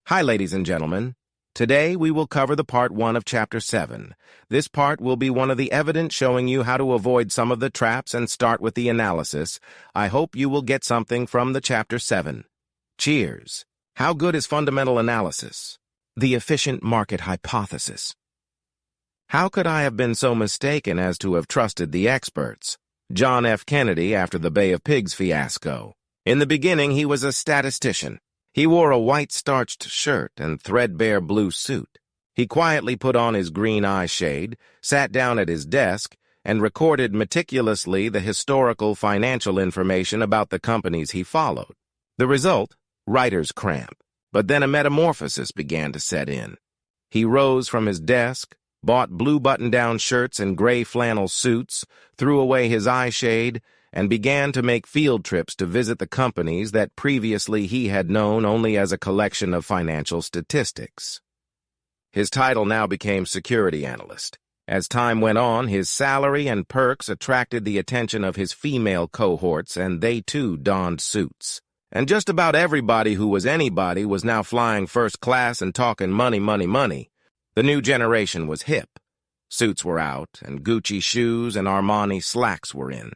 Hi, ladies and gentlemen. Today we will cover the part 1 of Chapter 7. This part will be one of the evidence showing you how to avoid some of the traps and start with the analysis. I hope you will get something from the Chapter 7. Cheers. How good is fundamental analysis? The efficient market hypothesis. How could I have been so mistaken as to have trusted the experts? John F. Kennedy after the Bay of Pigs fiasco. In the beginning, he was a statistician. He wore a white starched shirt and threadbare blue suit. He quietly put on his green eye shade, sat down at his desk, and recorded meticulously the historical financial information about the companies he followed. The result? Writer's cramp. But then a metamorphosis began to set in. He rose from his desk, bought blue button-down shirts and gray flannel suits, threw away his eye shade, and began to make field trips to visit the companies that previously he had known only as a collection of financial statistics. His title now became security analyst. As time went on, his salary and perks attracted the attention of his female cohorts, and they too donned suits. And just about everybody who was anybody was now flying first class and talking money, money, money. The new generation was hip. Suits were out, and Gucci shoes and Armani slacks were in.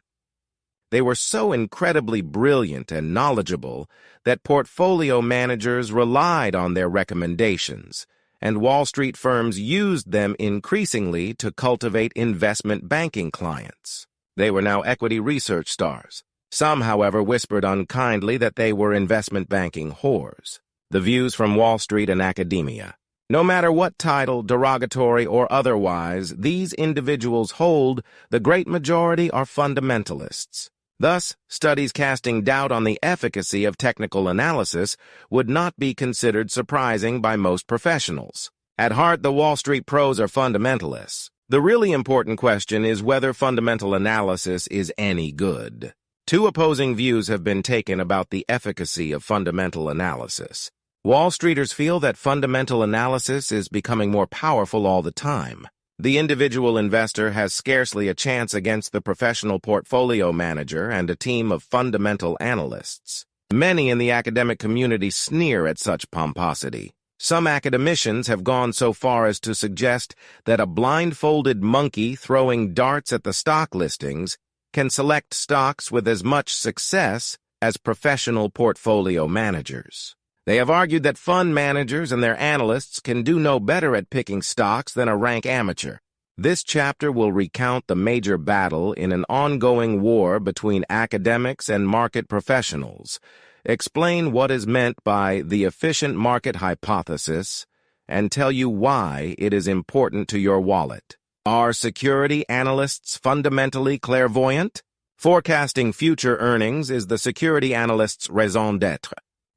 They were so incredibly brilliant and knowledgeable that portfolio managers relied on their recommendations, and Wall Street firms used them increasingly to cultivate investment banking clients. They were now equity research stars. Some, however, whispered unkindly that they were investment banking whores. The views from Wall Street and academia. No matter what title, derogatory or otherwise, these individuals hold, the great majority are fundamentalists. Thus, studies casting doubt on the efficacy of technical analysis would not be considered surprising by most professionals. At heart, the Wall Street pros are fundamentalists. The really important question is whether fundamental analysis is any good. Two opposing views have been taken about the efficacy of fundamental analysis. Wall Streeters feel that fundamental analysis is becoming more powerful all the time. The individual investor has scarcely a chance against the professional portfolio manager and a team of fundamental analysts. Many in the academic community sneer at such pomposity. Some academicians have gone so far as to suggest that a blindfolded monkey throwing darts at the stock listings can select stocks with as much success as professional portfolio managers. They have argued that fund managers and their analysts can do no better at picking stocks than a rank amateur. This chapter will recount the major battle in an ongoing war between academics and market professionals, explain what is meant by the efficient market hypothesis, and tell you why it is important to your wallet. Are security analysts fundamentally clairvoyant? Forecasting future earnings is the security analyst's raison d'être.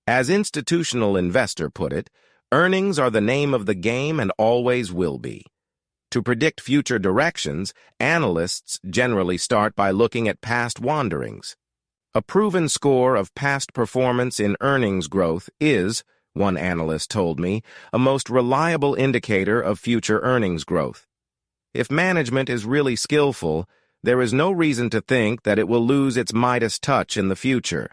As institutional investor put it, earnings are the name of the game and always will be. To predict future directions, analysts generally start by looking at past wanderings. A proven score of past performance in earnings growth is, one analyst told me, a most reliable indicator of future earnings growth. If management is really skillful, there is no reason to think that it will lose its Midas touch in the future.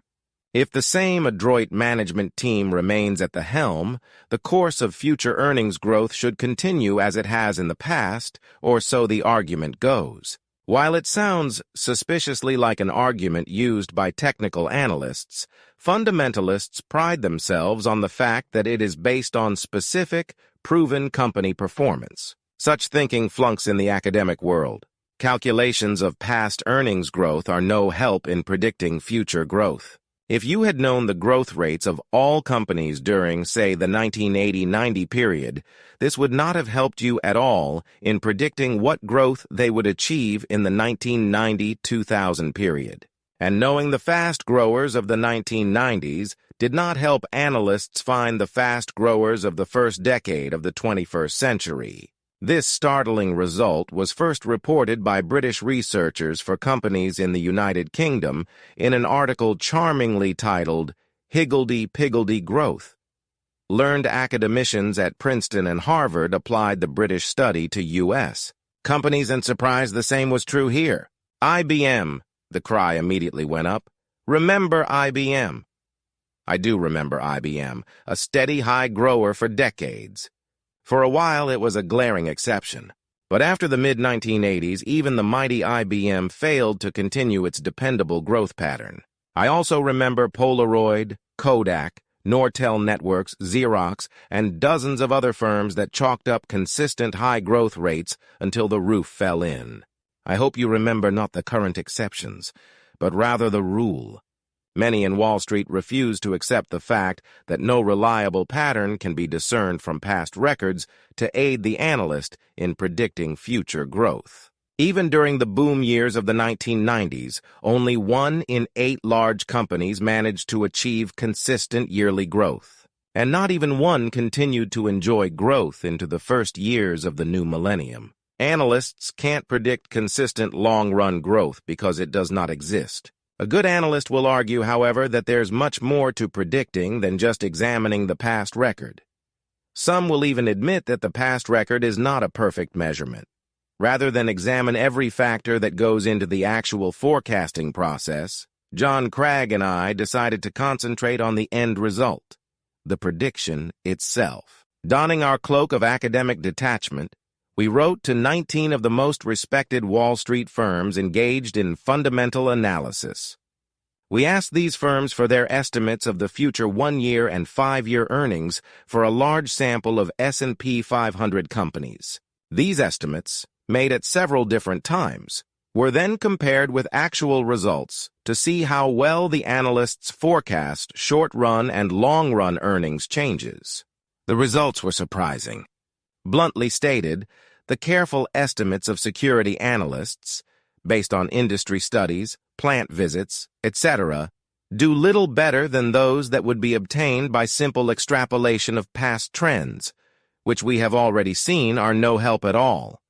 If the same adroit management team remains at the helm, the course of future earnings growth should continue as it has in the past, or so the argument goes. While it sounds suspiciously like an argument used by technical analysts, fundamentalists pride themselves on the fact that it is based on specific, proven company performance. Such thinking flunks in the academic world. Calculations of past earnings growth are no help in predicting future growth. If you had known the growth rates of all companies during, say, the 1980-90 period, this would not have helped you at all in predicting what growth they would achieve in the 1990-2000 period. And knowing the fast growers of the 1990s did not help analysts find the fast growers of the first decade of the 21st century. This startling result was first reported by British researchers for companies in the United Kingdom in an article charmingly titled Higgledy-Piggledy Growth. Learned academicians at Princeton and Harvard applied the British study to U.S. companies, and surprised the same was true here. IBM, the cry immediately went up. Remember IBM. I do remember IBM, a steady high grower for decades. For a while, it was a glaring exception. But after the mid-1980s, even the mighty IBM failed to continue its dependable growth pattern. I also remember Polaroid, Kodak, Nortel Networks, Xerox, and dozens of other firms that chalked up consistent high growth rates until the roof fell in. I hope you remember not the current exceptions, but rather the rule. Many in Wall Street refuse to accept the fact that no reliable pattern can be discerned from past records to aid the analyst in predicting future growth. Even during the boom years of the 1990s, only 1 in 8 large companies managed to achieve consistent yearly growth. And not even one continued to enjoy growth into the first years of the new millennium. Analysts can't predict consistent long-run growth because it does not exist. A good analyst will argue, however, that there's much more to predicting than just examining the past record. Some will even admit that the past record is not a perfect measurement. Rather than examine every factor that goes into the actual forecasting process, John Cragg and I decided to concentrate on the end result, the prediction itself. Donning our cloak of academic detachment, we wrote to 19 of the most respected Wall Street firms engaged in fundamental analysis. We asked these firms for their estimates of the future 1-year and 5-year earnings for a large sample of S&P 500 companies. These estimates, made at several different times, were then compared with actual results to see how well the analysts forecast short-run and long-run earnings changes. The results were surprising. Bluntly stated, the careful estimates of security analysts, based on industry studies, plant visits, etc., do little better than those that would be obtained by simple extrapolation of past trends, which we have already seen are no help at all.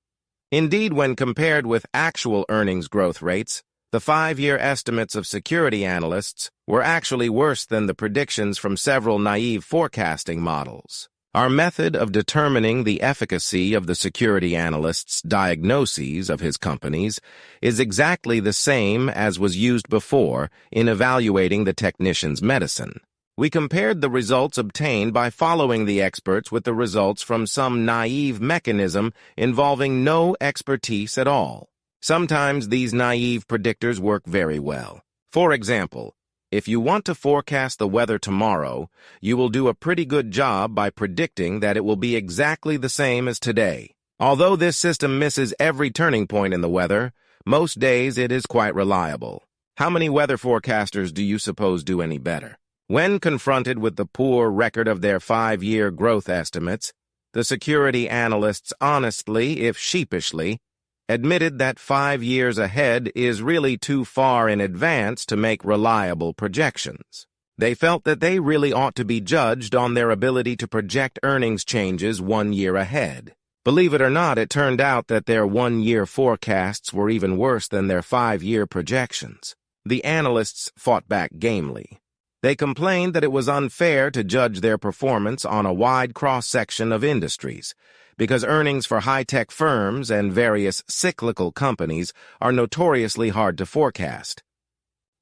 Indeed, when compared with actual earnings growth rates, the 5-year estimates of security analysts were actually worse than the predictions from several naive forecasting models. Our method of determining the efficacy of the security analyst's diagnoses of his companies is exactly the same as was used before in evaluating the technician's medicine. We compared the results obtained by following the experts with the results from some naive mechanism involving no expertise at all. Sometimes these naive predictors work very well. For example, if you want to forecast the weather tomorrow, you will do a pretty good job by predicting that it will be exactly the same as today. Although this system misses every turning point in the weather, most days it is quite reliable. How many weather forecasters do you suppose do any better? When confronted with the poor record of their 5-year growth estimates, the security analysts honestly, if sheepishly, admitted that 5 years ahead is really too far in advance to make reliable projections. They felt that they really ought to be judged on their ability to project earnings changes 1 year ahead. Believe it or not, it turned out that their 1-year forecasts were even worse than their 5-year projections. The analysts fought back gamely. They complained that it was unfair to judge their performance on a wide cross-section of industries, because earnings for high-tech firms and various cyclical companies are notoriously hard to forecast.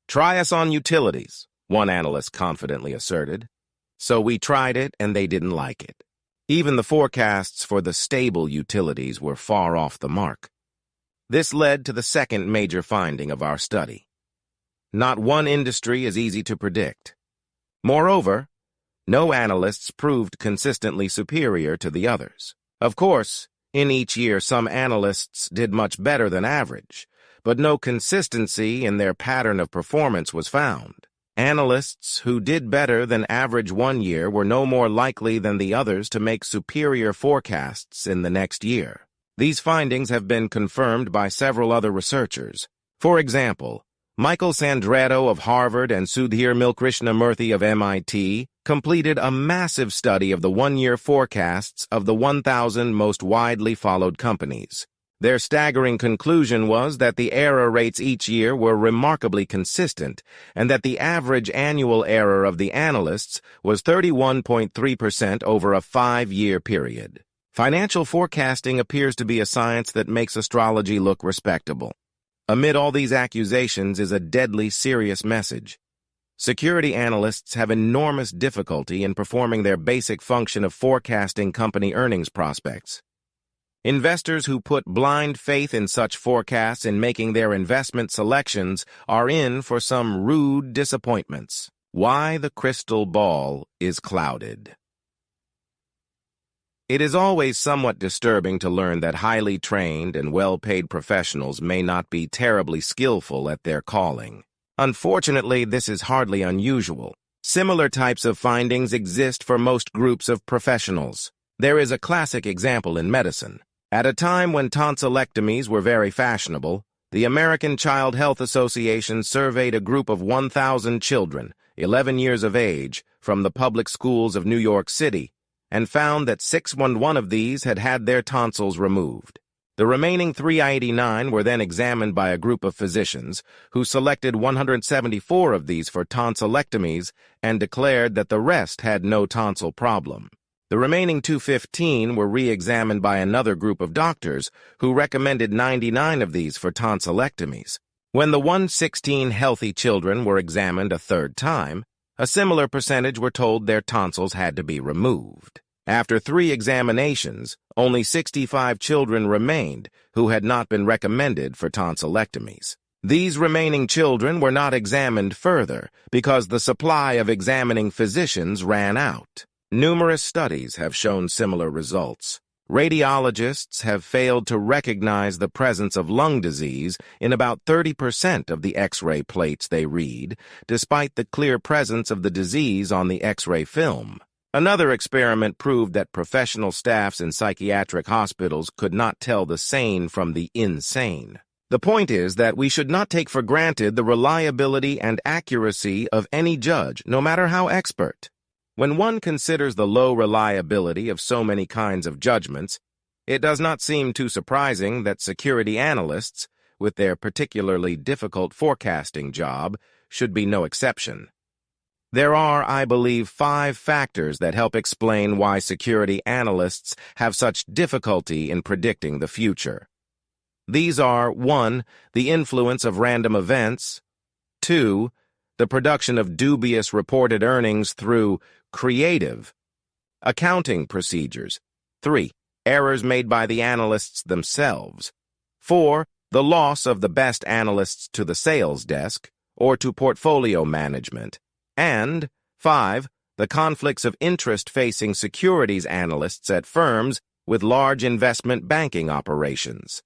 "Try us on utilities," one analyst confidently asserted. So we tried it, and they didn't like it. Even the forecasts for the stable utilities were far off the mark. This led to the second major finding of our study. Not one industry is easy to predict. Moreover, no analysts proved consistently superior to the others. Of course, in each year some analysts did much better than average, but no consistency in their pattern of performance was found. Analysts who did better than average 1 year were no more likely than the others to make superior forecasts in the next year. These findings have been confirmed by several other researchers. For example, Michael Sandretto of Harvard and Sudhir Milkrishnamurthy of MIT completed a massive study of the 1-year forecasts of the 1,000 most widely followed companies. Their staggering conclusion was that the error rates each year were remarkably consistent, and that the average annual error of the analysts was 31.3% over a 5-year period. Financial forecasting appears to be a science that makes astrology look respectable. Amid all these accusations is a deadly serious message. Security analysts have enormous difficulty in performing their basic function of forecasting company earnings prospects. Investors who put blind faith in such forecasts in making their investment selections are in for some rude disappointments. Why the crystal ball is clouded. It is always somewhat disturbing to learn that highly trained and well-paid professionals may not be terribly skillful at their calling. Unfortunately, this is hardly unusual. Similar types of findings exist for most groups of professionals. There is a classic example in medicine. At a time when tonsillectomies were very fashionable, the American Child Health Association surveyed a group of 1,000 children, 11 years of age, from the public schools of New York City, and found that 611 of these had had their tonsils removed. The remaining 389 were then examined by a group of physicians, who selected 174 of these for tonsillectomies and declared that the rest had no tonsil problem. The remaining 215 were re-examined by another group of doctors, who recommended 99 of these for tonsillectomies. When the 116 healthy children were examined a third time, a similar percentage were told their tonsils had to be removed. After 3 examinations, only 65 children remained who had not been recommended for tonsillectomies. These remaining children were not examined further because the supply of examining physicians ran out. Numerous studies have shown similar results. Radiologists have failed to recognize the presence of lung disease in about 30% of the X-ray plates they read, despite the clear presence of the disease on the X-ray film. Another experiment proved that professional staffs in psychiatric hospitals could not tell the sane from the insane. The point is that we should not take for granted the reliability and accuracy of any judge, no matter how expert. When one considers the low reliability of so many kinds of judgments, it does not seem too surprising that security analysts, with their particularly difficult forecasting job, should be no exception. There are, I believe, 5 factors that help explain why security analysts have such difficulty in predicting the future. These are 1. The influence of random events, 2. The production of dubious reported earnings through creative accounting procedures, 3. Errors made by the analysts themselves, 4. The loss of the best analysts to the sales desk or to portfolio management, and 5. The conflicts of interest facing securities analysts at firms with large investment banking operations.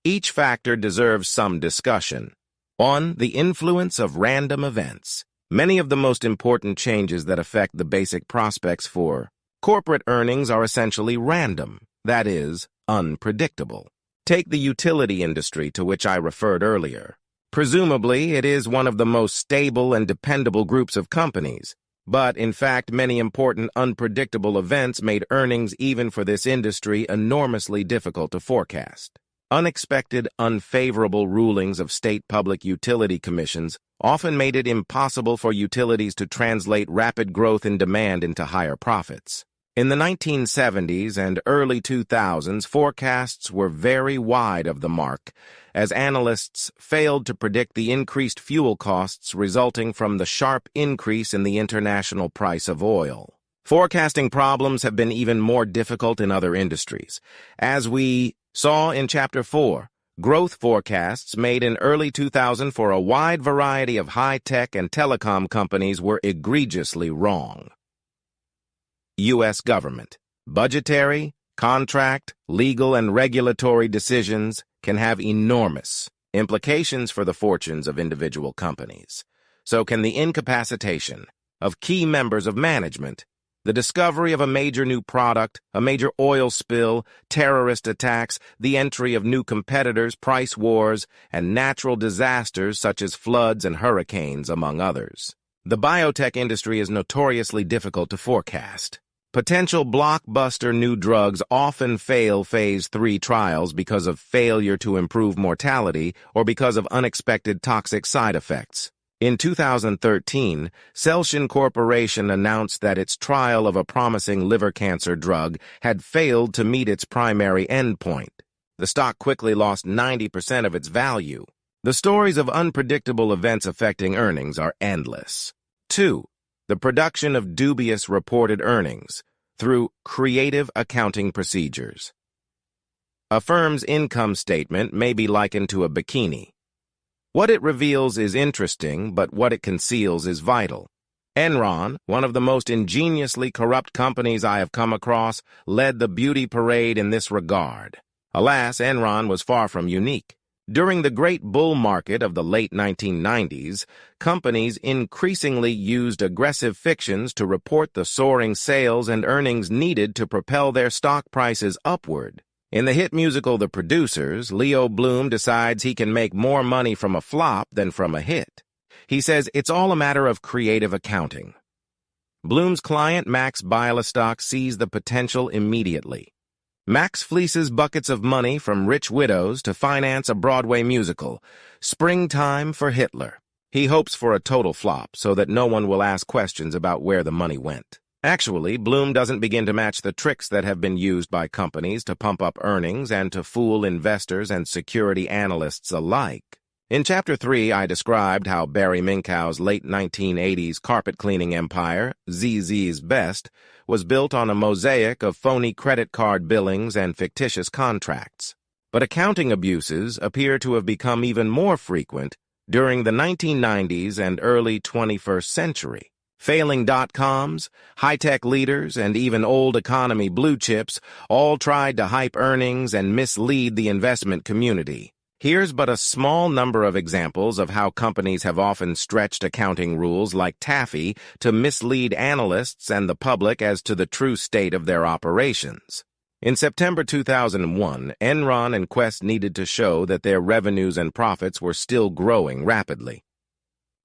Each factor deserves some discussion. 1. The influence of random events. Many of the most important changes that affect the basic prospects for corporate earnings are essentially random, that is, unpredictable. Take the utility industry to which I referred earlier. Presumably, it is one of the most stable and dependable groups of companies, but in fact, many important unpredictable events made earnings even for this industry enormously difficult to forecast. Unexpected, unfavorable rulings of state public utility commissions often made it impossible for utilities to translate rapid growth in demand into higher profits. In the 1970s and early 2000s, forecasts were very wide of the mark, as analysts failed to predict the increased fuel costs resulting from the sharp increase in the international price of oil. Forecasting problems have been even more difficult in other industries. As we saw in Chapter 4, growth forecasts made in early 2000 for a wide variety of high-tech and telecom companies were egregiously wrong. U.S. government. Budgetary, contract, legal, and regulatory decisions can have enormous implications for the fortunes of individual companies. So can the incapacitation of key members of management, the discovery of a major new product, a major oil spill, terrorist attacks, the entry of new competitors, price wars, and natural disasters such as floods and hurricanes, among others. The biotech industry is notoriously difficult to forecast. Potential blockbuster new drugs often fail Phase 3 trials because of failure to improve mortality or because of unexpected toxic side effects. In 2013, Celsion Corporation announced that its trial of a promising liver cancer drug had failed to meet its primary endpoint. The stock quickly lost 90% of its value. The stories of unpredictable events affecting earnings are endless. 2. The production of dubious reported earnings through creative accounting procedures. A firm's income statement may be likened to a bikini. What it reveals is interesting, but what it conceals is vital. Enron, one of the most ingeniously corrupt companies I have come across, led the beauty parade in this regard. Alas, Enron was far from unique. During the great bull market of the late 1990s, companies increasingly used aggressive fictions to report the soaring sales and earnings needed to propel their stock prices upward. In the hit musical The Producers, Leo Bloom decides he can make more money from a flop than from a hit. He says it's all a matter of creative accounting. Bloom's client, Max Bialystock, sees the potential immediately. Max fleeces buckets of money from rich widows to finance a Broadway musical, Springtime for Hitler. He hopes for a total flop so that no one will ask questions about where the money went. Actually, Bloom doesn't begin to match the tricks that have been used by companies to pump up earnings and to fool investors and security analysts alike. In Chapter 3, I described how Barry Minkow's late 1980s carpet-cleaning empire, ZZ's Best, was built on a mosaic of phony credit card billings and fictitious contracts. But accounting abuses appear to have become even more frequent during the 1990s and early 21st century. Failing dot-coms, high-tech leaders, and even old economy blue chips all tried to hype earnings and mislead the investment community. Here's but a small number of examples of how companies have often stretched accounting rules like taffy to mislead analysts and the public as to the true state of their operations. In September 2001, Enron and Quest needed to show that their revenues and profits were still growing rapidly.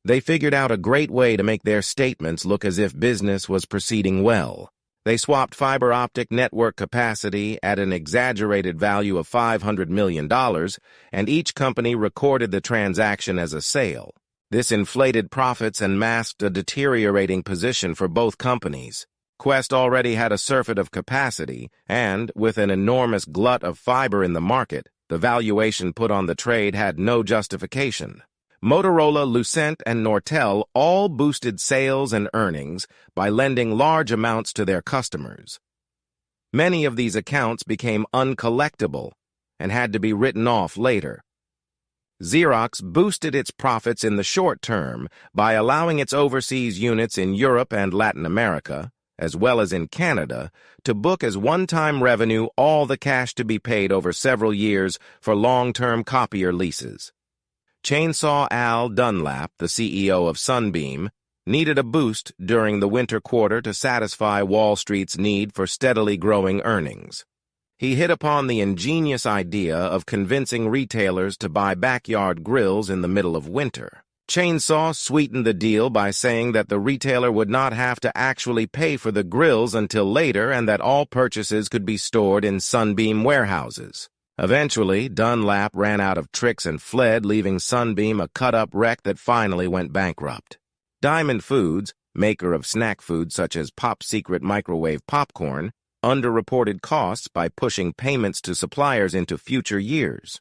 They figured out a great way to make their statements look as if business was proceeding well. They swapped fiber optic network capacity at an exaggerated value of $500 million, and each company recorded the transaction as a sale. This inflated profits and masked a deteriorating position for both companies. Quest already had a surfeit of capacity, and, with an enormous glut of fiber in the market, the valuation put on the trade had no justification. Motorola, Lucent, and Nortel all boosted sales and earnings by lending large amounts to their customers. Many of these accounts became uncollectible and had to be written off later. Xerox boosted its profits in the short term by allowing its overseas units in Europe and Latin America, as well as in Canada, to book as one-time revenue all the cash to be paid over several years for long-term copier leases. Chainsaw Al Dunlap, the CEO of Sunbeam, needed a boost during the winter quarter to satisfy Wall Street's need for steadily growing earnings. He hit upon the ingenious idea of convincing retailers to buy backyard grills in the middle of winter. Chainsaw sweetened the deal by saying that the retailer would not have to actually pay for the grills until later and that all purchases could be stored in Sunbeam warehouses. Eventually, Dunlap ran out of tricks and fled, leaving Sunbeam a cut-up wreck that finally went bankrupt. Diamond Foods, maker of snack foods such as Pop Secret microwave popcorn, underreported costs by pushing payments to suppliers into future years.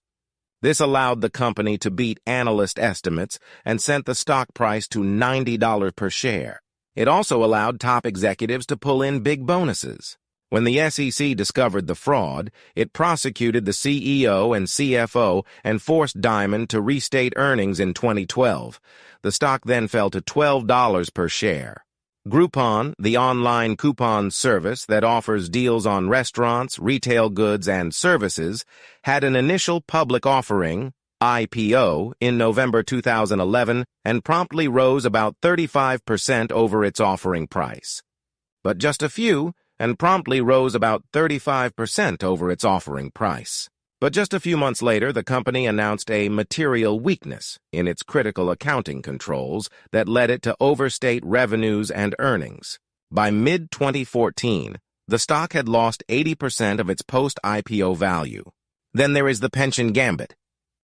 This allowed the company to beat analyst estimates and sent the stock price to $90 per share. It also allowed top executives to pull in big bonuses. When the SEC discovered the fraud, it prosecuted the CEO and CFO and forced Diamond to restate earnings in 2012. The stock then fell to $12 per share. Groupon, the online coupon service that offers deals on restaurants, retail goods, and services, had an initial public offering, IPO, in November 2011 and promptly rose about 35% over its offering price. But just a few months later, the company announced a material weakness in its critical accounting controls that led it to overstate revenues and earnings. By mid-2014, the stock had lost 80% of its post-IPO value. Then there is the pension gambit.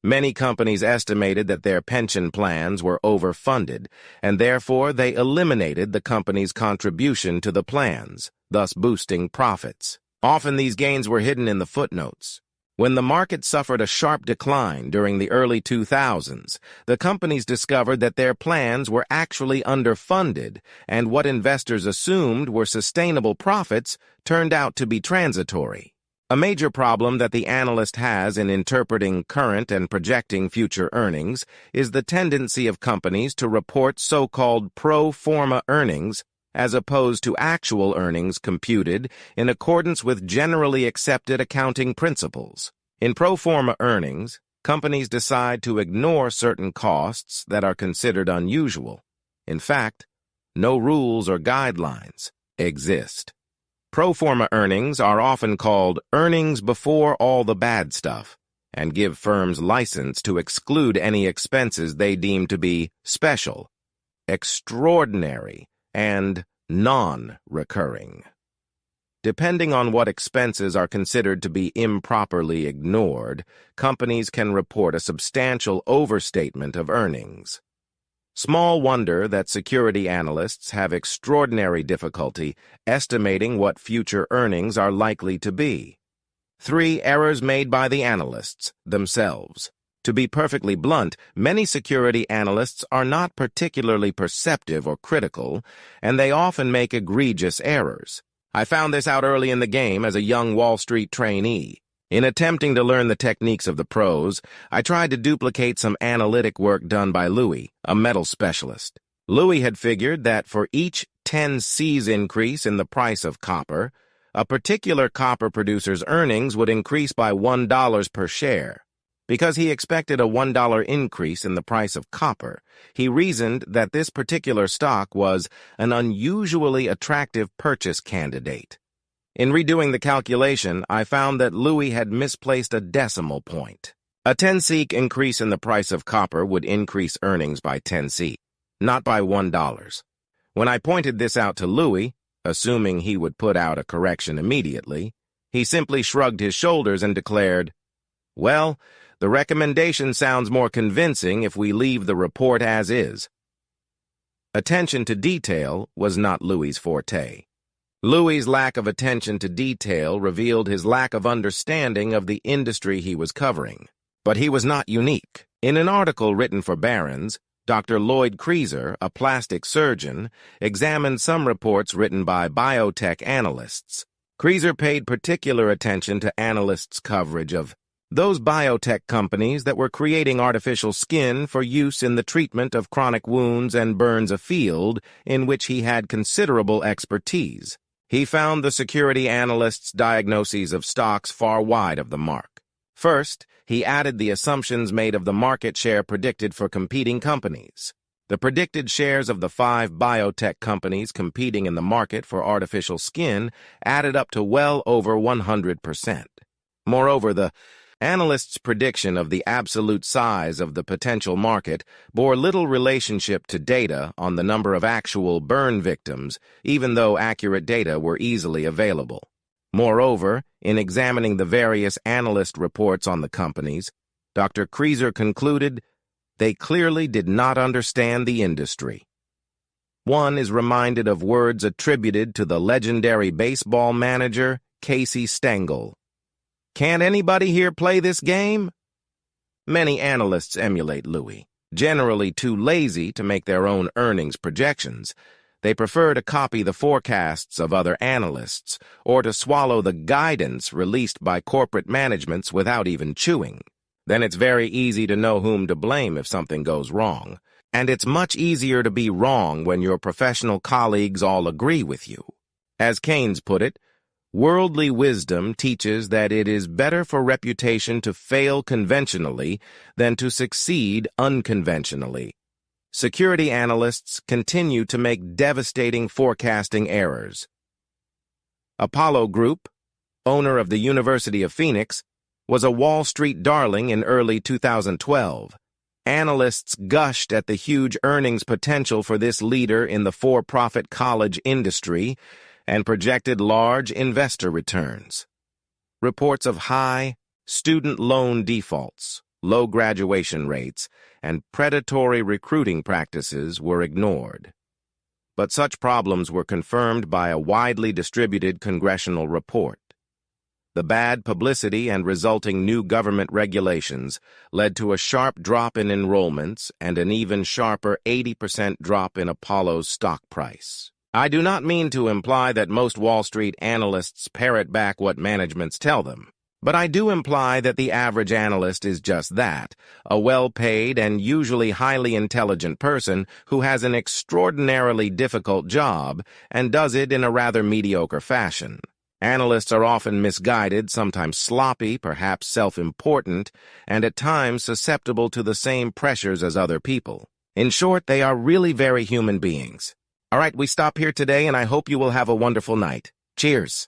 Many companies estimated that their pension plans were overfunded, and therefore they eliminated the company's contribution to the plans, thus boosting profits. Often these gains were hidden in the footnotes. When the market suffered a sharp decline during the early 2000s, the companies discovered that their plans were actually underfunded, and what investors assumed were sustainable profits turned out to be transitory. A major problem that the analyst has in interpreting current and projecting future earnings is the tendency of companies to report so-called pro forma earnings as opposed to actual earnings computed in accordance with generally accepted accounting principles. In pro forma earnings, companies decide to ignore certain costs that are considered unusual. In fact, no rules or guidelines exist. Pro forma earnings are often called earnings before all the bad stuff and give firms license to exclude any expenses they deem to be special, extraordinary, and non-recurring. Depending on what expenses are considered to be improperly ignored, companies can report a substantial overstatement of earnings. Small wonder that security analysts have extraordinary difficulty estimating what future earnings are likely to be. 3 errors made by the analysts themselves. To be perfectly blunt, many security analysts are not particularly perceptive or critical, and they often make egregious errors. I found this out early in the game as a young Wall Street trainee. In attempting to learn the techniques of the pros, I tried to duplicate some analytic work done by Louis, a metal specialist. Louis had figured that for each 10 C's increase in the price of copper, a particular copper producer's earnings would increase by $1 per share. Because he expected a $1 increase in the price of copper, he reasoned that this particular stock was an unusually attractive purchase candidate. In redoing the calculation, I found that Louis had misplaced a decimal point. A 10-cent increase in the price of copper would increase earnings by 10 cents, not by $1. When I pointed this out to Louis, assuming he would put out a correction immediately, he simply shrugged his shoulders and declared, "Well, the recommendation sounds more convincing if we leave the report as is." Attention to detail was not Louis's forte. Louis's lack of attention to detail revealed his lack of understanding of the industry he was covering. But he was not unique. In an article written for Barron's, Dr. Lloyd Kreeser, a plastic surgeon, examined some reports written by biotech analysts. Kreeser paid particular attention to analysts' coverage of those biotech companies that were creating artificial skin for use in the treatment of chronic wounds and burns, a field in which he had considerable expertise. He found the security analysts' diagnoses of stocks far wide of the mark. First, he added the assumptions made of the market share predicted for competing companies. The predicted shares of the 5 biotech companies competing in the market for artificial skin added up to well over 100%. Moreover, the analysts' prediction of the absolute size of the potential market bore little relationship to data on the number of actual burn victims, even though accurate data were easily available. Moreover, in examining the various analyst reports on the companies, Dr. Kreeser concluded they clearly did not understand the industry. One is reminded of words attributed to the legendary baseball manager Casey Stengel. "Can't anybody here play this game?" Many analysts emulate Louis, generally too lazy to make their own earnings projections. They prefer to copy the forecasts of other analysts or to swallow the guidance released by corporate managements without even chewing. Then it's very easy to know whom to blame if something goes wrong. And it's much easier to be wrong when your professional colleagues all agree with you. As Keynes put it, worldly wisdom teaches that it is better for reputation to fail conventionally than to succeed unconventionally. Security analysts continue to make devastating forecasting errors. Apollo Group, owner of the University of Phoenix, was a Wall Street darling in early 2012. Analysts gushed at the huge earnings potential for this leader in the for-profit college industry and projected large investor returns. Reports of high student loan defaults, low graduation rates, and predatory recruiting practices were ignored. But such problems were confirmed by a widely distributed congressional report. The bad publicity and resulting new government regulations led to a sharp drop in enrollments and an even sharper 80% drop in Apollo's stock price. I do not mean to imply that most Wall Street analysts parrot back what managements tell them, but I do imply that the average analyst is just that, a well-paid and usually highly intelligent person who has an extraordinarily difficult job and does it in a rather mediocre fashion. Analysts are often misguided, sometimes sloppy, perhaps self-important, and at times susceptible to the same pressures as other people. In short, they are really very human beings. All right, we stop here today, and I hope you will have a wonderful night. Cheers.